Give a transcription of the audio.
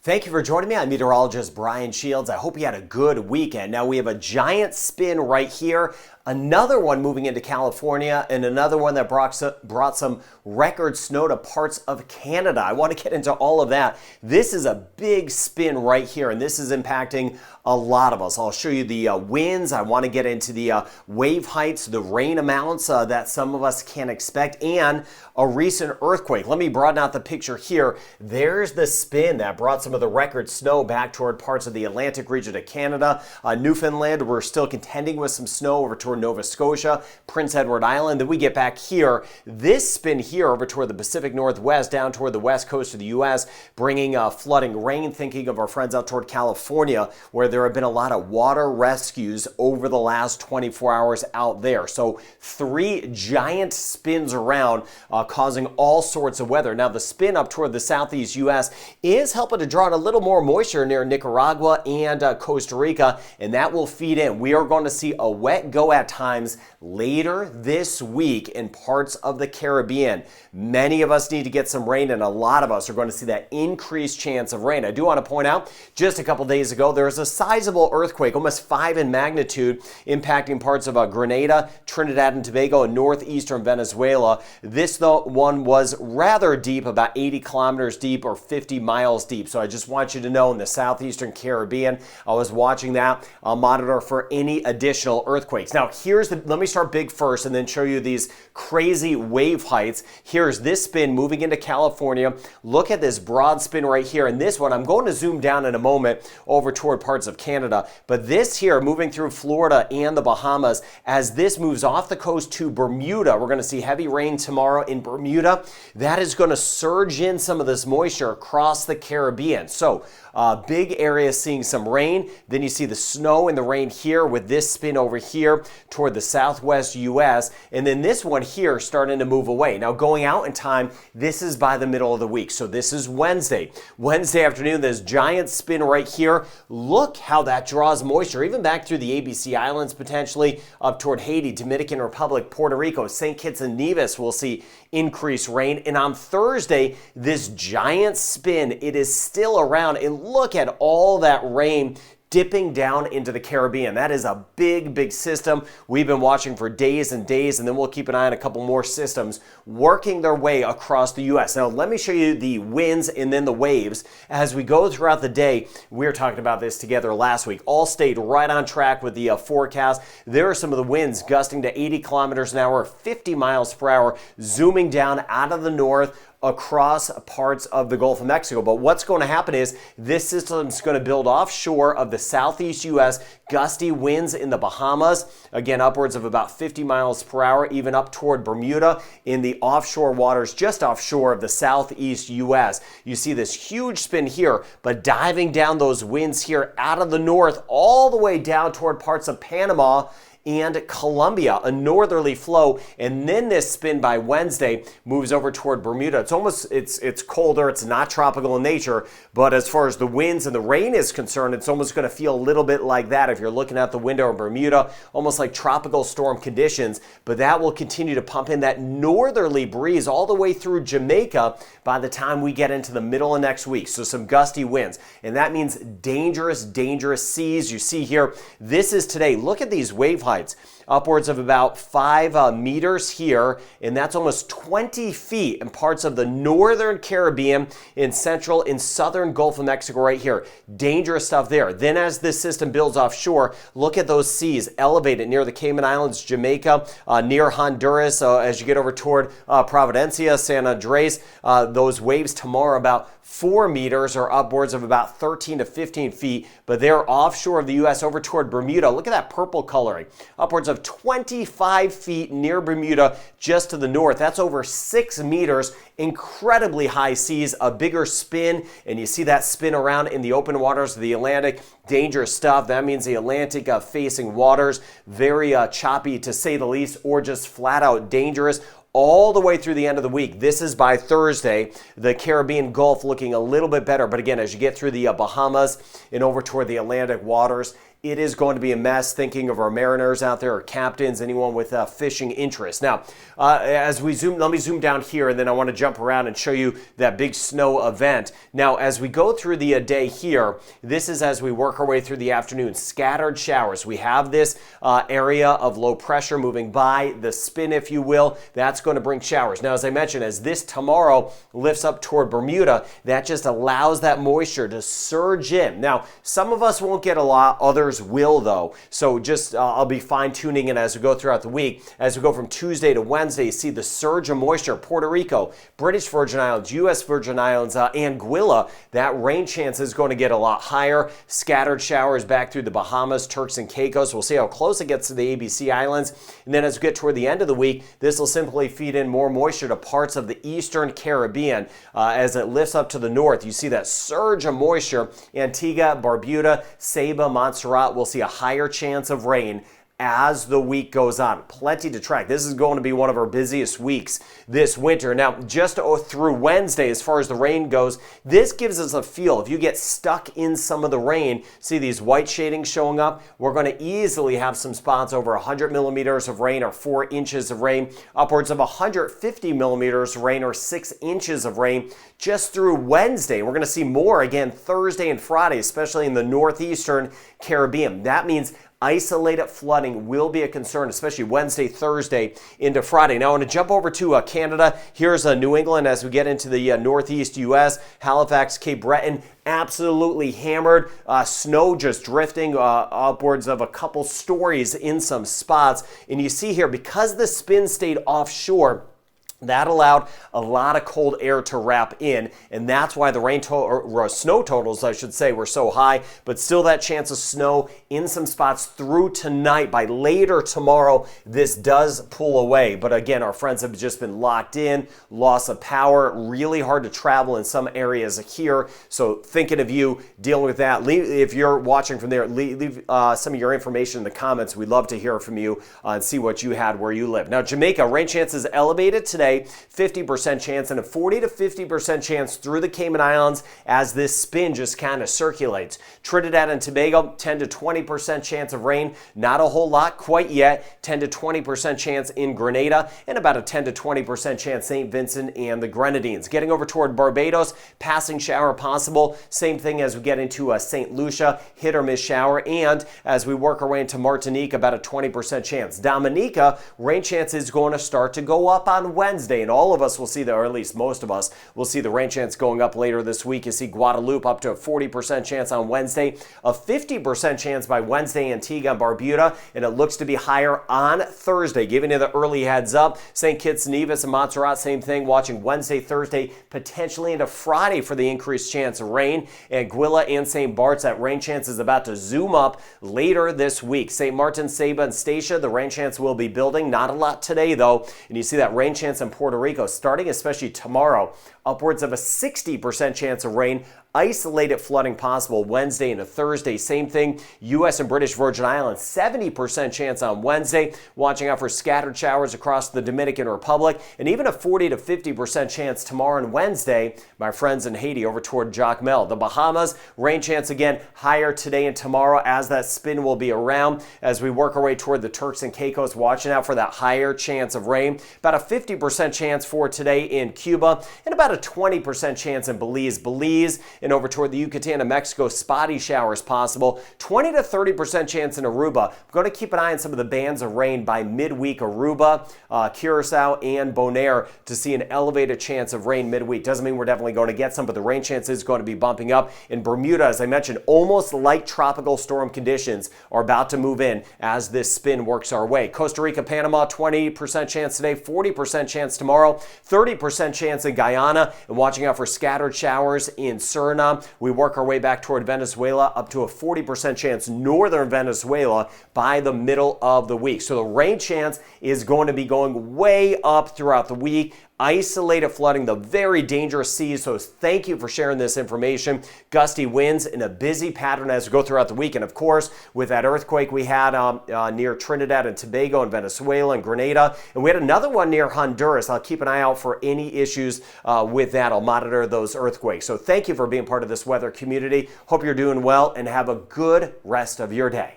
Thank you for joining me. I'm meteorologist Brian Shields. I hope you had a good weekend. Now we have a giant spin right here, another one moving into California, and another one that brought some record snow to parts of Canada. I want to get into all of that. This is a big spin right here, and this is impacting a lot of us. I'll show you the winds. I want to get into the wave heights, the rain amounts that some of us can expect, and a recent earthquake. Let me broaden out the picture here. There's the spin that brought some of the record snow back toward parts of the Atlantic region of Canada. Newfoundland, we're still contending with some snow over toward Nova Scotia, Prince Edward Island. Then we get back here. This spin here over toward the Pacific Northwest, down toward the west coast of the U.S., bringing flooding rain, thinking of our friends out toward California, where there have been a lot of water rescues over the last 24 hours out there. So 3 giant spins around, causing all sorts of weather. Now the spin up toward the southeast U.S. is helping to draw in a little more moisture near Nicaragua and Costa Rica, and that will feed in. We are going to see a wet go at times later this week in parts of the Caribbean. Many of us need to get some rain, and a lot of us are going to see that increased chance of rain. I do want to point out, just a couple days ago, there was a sizable earthquake, almost 5 in magnitude, impacting parts of Grenada, Trinidad and Tobago, and northeastern Venezuela. This, though, one was rather deep, about 80 kilometers deep or 50 miles deep. So I just want you to know, in the southeastern Caribbean, I was watching that. I'll monitor for any additional earthquakes. Now, let me start big first and then show you these crazy wave heights. Here's this spin moving into California. Look at this broad spin right here. And this one, I'm going to zoom down in a moment over toward parts of Canada. But this here, moving through Florida and the Bahamas, as this moves off the coast to Bermuda, we're going to see heavy rain tomorrow in Bermuda. That is going to surge in some of this moisture across the Caribbean. So big area seeing some rain. Then you see the snow and the rain here with this spin over here toward the southwest U.S. And then this one here starting to move away. Now going out in time, this is by the middle of the week. So this is Wednesday. Wednesday afternoon, this giant spin right here. Look how that draws moisture, even back through the ABC Islands, potentially up toward Haiti, Dominican Republic, Puerto Rico, St. Kitts and Nevis will see increased rain. And on Thursday, this giant spin, it is still around. And look at all that rain dipping down into the Caribbean. That is a big, big system we've been watching for days and days, and then we'll keep an eye on a couple more systems working their way across the U.S. Now, let me show you the winds and then the waves. As we go throughout the day, we were talking about this together last week. All stayed right on track with the forecast. There are some of the winds gusting to 80 kilometers an hour, 50 miles per hour, zooming down out of the north across parts of the Gulf of Mexico. But what's going to happen is this system is going to build offshore of the southeast U.S., gusty winds in the Bahamas, again upwards of about 50 miles per hour, even up toward Bermuda in the offshore waters just offshore of the southeast U.S. You see this huge spin here, but diving down those winds here out of the north all the way down toward parts of Panama and Colombia, a northerly flow, and then this spin by Wednesday moves over toward Bermuda. It's colder, it's not tropical in nature, but as far as the winds and the rain is concerned, it's almost going to feel a little bit like that if you're looking out the window of Bermuda, almost like tropical storm conditions, but that will continue to pump in that northerly breeze all the way through Jamaica by the time we get into the middle of next week. So some gusty winds, and that means dangerous, dangerous seas. You see here, this is today. Look at these wave heights. Upwards of about 5 meters here, and that's almost 20 feet in parts of the northern Caribbean, in central and southern Gulf of Mexico right here. Dangerous stuff there. Then as this system builds offshore, look at those seas elevated near the Cayman Islands, Jamaica, near Honduras, as you get over toward Providencia, San Andres. Those waves tomorrow about 4 meters or upwards of about 13 to 15 feet, but they're offshore of the U.S. over toward Bermuda. Look at that purple coloring. Upwards of 25 feet near Bermuda, just to the north. That's over 6 meters. Incredibly high seas, a bigger spin, and you see that spin around in the open waters of the Atlantic. Dangerous stuff. That means the Atlantic facing waters, very choppy to say the least, or just flat out dangerous. All the way through the end of the week. This is by Thursday. The Caribbean Gulf looking a little bit better, but again, as you get through the Bahamas and over toward the Atlantic waters, it is going to be a mess. Thinking of our mariners out there, or captains, anyone with fishing interest. Now, as we zoom, let me zoom down here, and then I want to jump around and show you that big snow event. Now, as we go through the day here, this is as we work our way through the afternoon. Scattered showers. We have this area of low pressure moving by, the spin, if you will. That's going to bring showers. Now, as I mentioned, as this tomorrow lifts up toward Bermuda, that just allows that moisture to surge in. Now, some of us won't get a lot, others will though. So just I'll be fine tuning in as we go throughout the week. As we go from Tuesday to Wednesday, you see the surge of moisture. Puerto Rico, British Virgin Islands, U.S. Virgin Islands, Anguilla, that rain chance is going to get a lot higher. Scattered showers back through the Bahamas, Turks and Caicos. We'll see how close it gets to the ABC Islands. And then as we get toward the end of the week, this will simply feed in more moisture to parts of the Eastern Caribbean. As it lifts up to the north, you see that surge of moisture. Antigua, Barbuda, Saba, Montserrat will see a higher chance of rain as the week goes on. Plenty to track. This is going to be one of our busiest weeks this winter. Now, just through Wednesday, as far as the rain goes, this gives us a feel. If you get stuck in some of the rain, see these white shadings showing up, we're going to easily have some spots over 100 millimeters of rain or 4 inches of rain, upwards of 150 millimeters of rain or 6 inches of rain just through Wednesday. We're going to see more again Thursday and Friday, especially in the northeastern Caribbean. That means isolated flooding will be a concern, especially Wednesday, Thursday into Friday. Now I want to jump over to Canada. Here's New England as we get into the northeast U.S. Halifax, Cape Breton, absolutely hammered. Snow just drifting upwards of a couple stories in some spots. And you see here, because the spin stayed offshore, that allowed a lot of cold air to wrap in, and that's why the snow totals, I should say, were so high. But still, that chance of snow in some spots through tonight. By later tomorrow, this does pull away. But again, our friends have just been locked in, loss of power, really hard to travel in some areas here. So thinking of you dealing with that. If you're watching from there, leave some of your information in the comments. We'd love to hear from you and see what you had where you live. Now, Jamaica, rain chances elevated today. 50% chance and a 40 to 50% chance through the Cayman Islands as this spin just kind of circulates. Trinidad and Tobago, 10 to 20% chance of rain. Not a whole lot quite yet. 10 to 20% chance in Grenada and about a 10 to 20% chance St. Vincent and the Grenadines. Getting over toward Barbados, passing shower possible. Same thing as we get into St. Lucia, hit or miss shower. And as we work our way into Martinique, about a 20% chance. Dominica, rain chance is going to start to go up on Wednesday. And all of us will see or at least most of us, will see the rain chance going up later this week. You see Guadeloupe up to a 40% chance on Wednesday, a 50% chance by Wednesday, Antigua and Barbuda, and it looks to be higher on Thursday, giving you the early heads up. St. Kitts, Nevis, and Montserrat, same thing, watching Wednesday, Thursday, potentially into Friday for the increased chance of rain. Anguilla and St. Bart's, that rain chance is about to zoom up later this week. St. Martin, Saba, and Statia, the rain chance will be building. Not a lot today, though, and you see that rain chance in Puerto Rico starting especially tomorrow, upwards of a 60% chance of rain. Isolated flooding possible Wednesday into Thursday. Same thing, U.S. and British Virgin Islands, 70% chance on Wednesday. Watching out for scattered showers across the Dominican Republic, and even a 40 to 50% chance tomorrow and Wednesday, my friends in Haiti over toward Jacmel. The Bahamas, rain chance again higher today and tomorrow as that spin will be around. As we work our way toward the Turks and Caicos, watching out for that higher chance of rain. About a 50% chance for today in Cuba, and about a 20% chance in Belize. And over toward the Yucatan and Mexico, spotty showers possible. 20 to 30% chance in Aruba. I'm going to keep an eye on some of the bands of rain by midweek. Aruba, Curacao, and Bonaire to see an elevated chance of rain midweek. Doesn't mean we're definitely going to get some, but the rain chance is going to be bumping up. In Bermuda, as I mentioned, almost like tropical storm conditions are about to move in as this spin works our way. Costa Rica, Panama, 20% chance today, 40% chance tomorrow, 30% chance in Guyana, and watching out for scattered showers in Suriname. We work our way back toward Venezuela, up to a 40% chance northern Venezuela by the middle of the week. So the rain chance is going to be going way up throughout the week. isolated flooding, the very dangerous seas. So thank you for sharing this information. Gusty winds in a busy pattern as we go throughout the week. And of course, with that earthquake we had near Trinidad and Tobago and Venezuela and Grenada, and we had another one near Honduras. I'll keep an eye out for any issues with that. I'll monitor those earthquakes. So thank you for being part of this weather community. Hope you're doing well and have a good rest of your day.